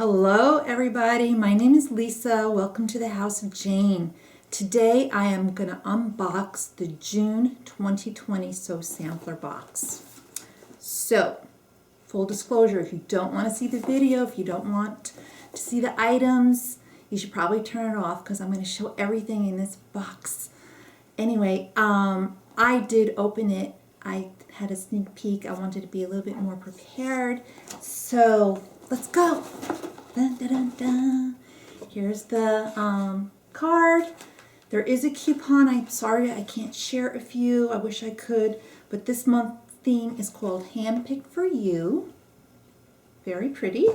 Hello everybody, my name is Lisa. Welcome to the House of Jane. Today I am going to unbox the June 2020 Sew Sampler box. So, full disclosure, if you don't want to see the video, if you don't want to see the items, you should probably turn it off because I'm going to show everything in this box. Anyway, I did open it. I had a sneak peek. I wanted to be a little bit more prepared. So, let's go. Dun, dun, dun, dun. Here's the card. There is a coupon. I'm sorry I can't share a few. I wish I could. But this month's theme is called Handpicked for You. Very pretty.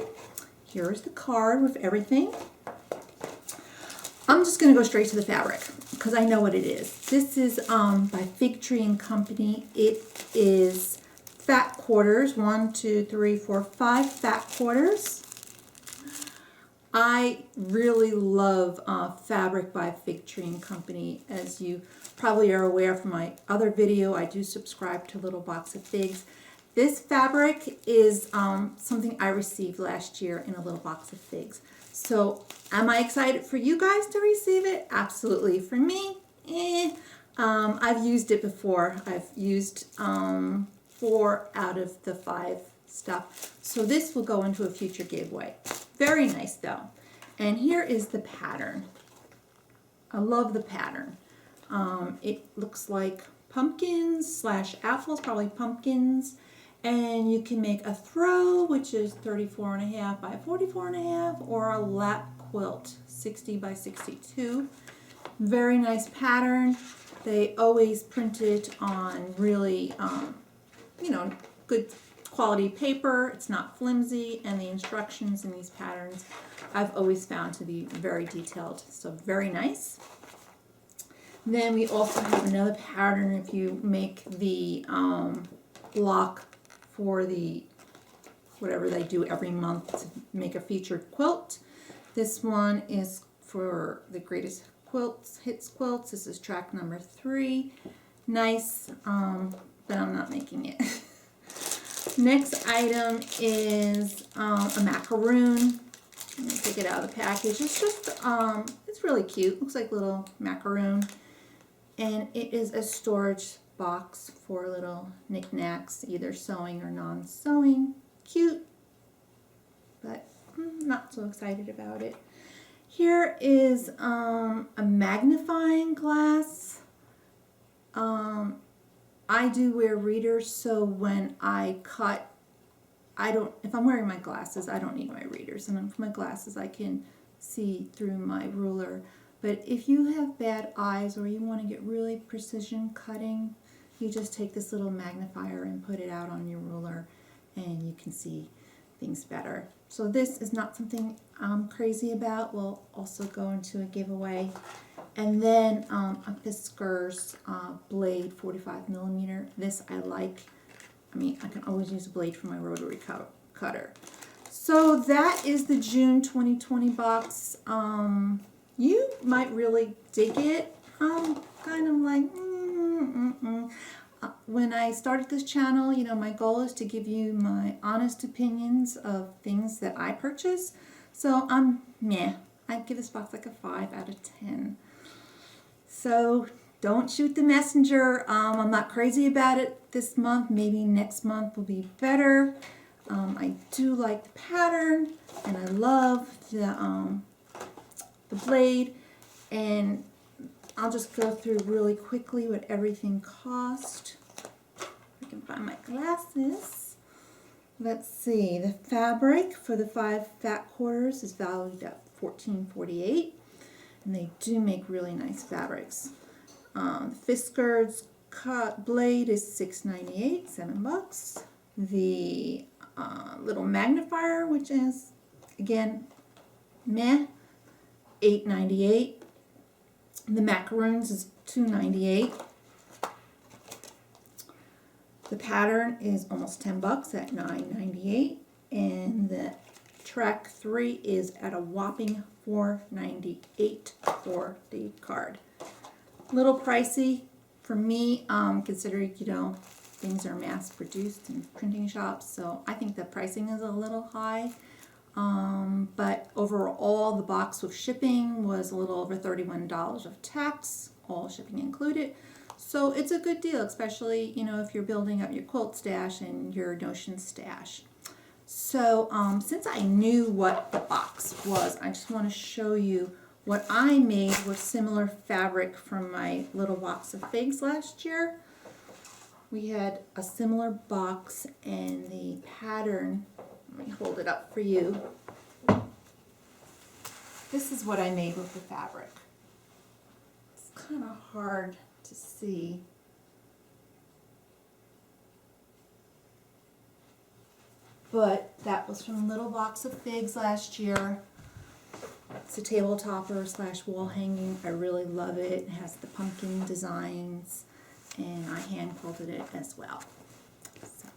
Here's the card with everything. I'm just going to go straight to the fabric because I know what it is. This is by Fig Tree and Company. It is fat quarters. 1, 2, 3, 4, 5 fat quarters. I really love fabric by Fig Tree and Company. As you probably are aware from my other video, I do subscribe to Little Box of Figs. This fabric is something I received last year in a Little Box of Figs. So am I excited for you guys to receive it? Absolutely. For me, I've used it before. I've used 4 out of the 5 stuff. So this will go into a future giveaway. Very nice though. And here is the pattern. I love the pattern. It looks like pumpkins / apples, probably pumpkins. And you can make a throw, which is 34.5 by 44.5, or a lap quilt, 60 by 62. Very nice pattern. They always print it on really, good quality paper. It's not flimsy, and the instructions in these patterns I've always found to be very detailed. So very nice. Then we also have another pattern if you make the block for the whatever they do every month to make a featured quilt. This one is for the Greatest Quilts Hits quilts. This is track number 3. Nice, but I'm not making it. Next item is a macaroon. Let me take it out of the package. It's just, it's really cute. Looks like a little macaroon. And it is a storage box for little knickknacks, either sewing or non-sewing. Cute, but not so excited about it. Here is a magnifying glass. I do wear readers, so when I cut, if I'm wearing my glasses, I don't need my readers. And for my glasses, I can see through my ruler. But if you have bad eyes or you want to get really precision cutting, you just take this little magnifier and put it out on your ruler and you can see things better. So this is not something I'm crazy about. We'll also go into a giveaway. And then a Fiskars blade, 45mm. This I like. I mean, I can always use a blade for my rotary cutter. So that is the June 2020 box. You might really dig it. I'm kind of like, when I started this channel, my goal is to give you my honest opinions of things that I purchase. So I'm meh. I'd give this box like a 5 out of 10. So don't shoot the messenger. I'm not crazy about it this month. Maybe next month will be better. I do like the pattern, and I love the blade. And I'll just go through really quickly what everything cost. I can find my glasses. Let's see. The fabric for the 5 fat quarters is valued at $14.48. And they do make really nice fabrics. Fiskars cut blade is $6.98, $7. The little magnifier, which is, again, meh, $8.98. The macaroons is $2.98. The pattern is almost $10 at $9.98. And the track 3 is at a whopping $4.98 for the card. Little pricey for me, considering things are mass produced in printing shops, so I think the pricing is a little high. But overall, the box with shipping was a little over $31 of tax, all shipping included. So it's a good deal, especially, you know, if you're building up your quilt stash and your notion stash. So since I knew what the box was, I just want to show you what I made with similar fabric from my little box of figs last year. We had a similar box, and the pattern, let me hold it up for you. This is what I made with the fabric. It's kind of hard to see. But that was from Little Box of Figs last year. It's a table topper / wall hanging. I really love it. It has the pumpkin designs, and I hand quilted it as well. So,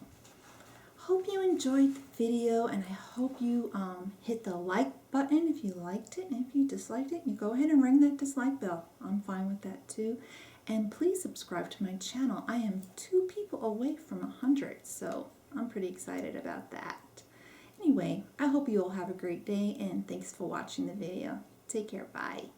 hope you enjoyed the video, and I hope you hit the like button if you liked it, and if you disliked it, you go ahead and ring that dislike bell. I'm fine with that too. And please subscribe to my channel. I am 2 people away from 100, so I'm pretty excited about that. Anyway, I hope you all have a great day, and thanks for watching the video. Take care. Bye.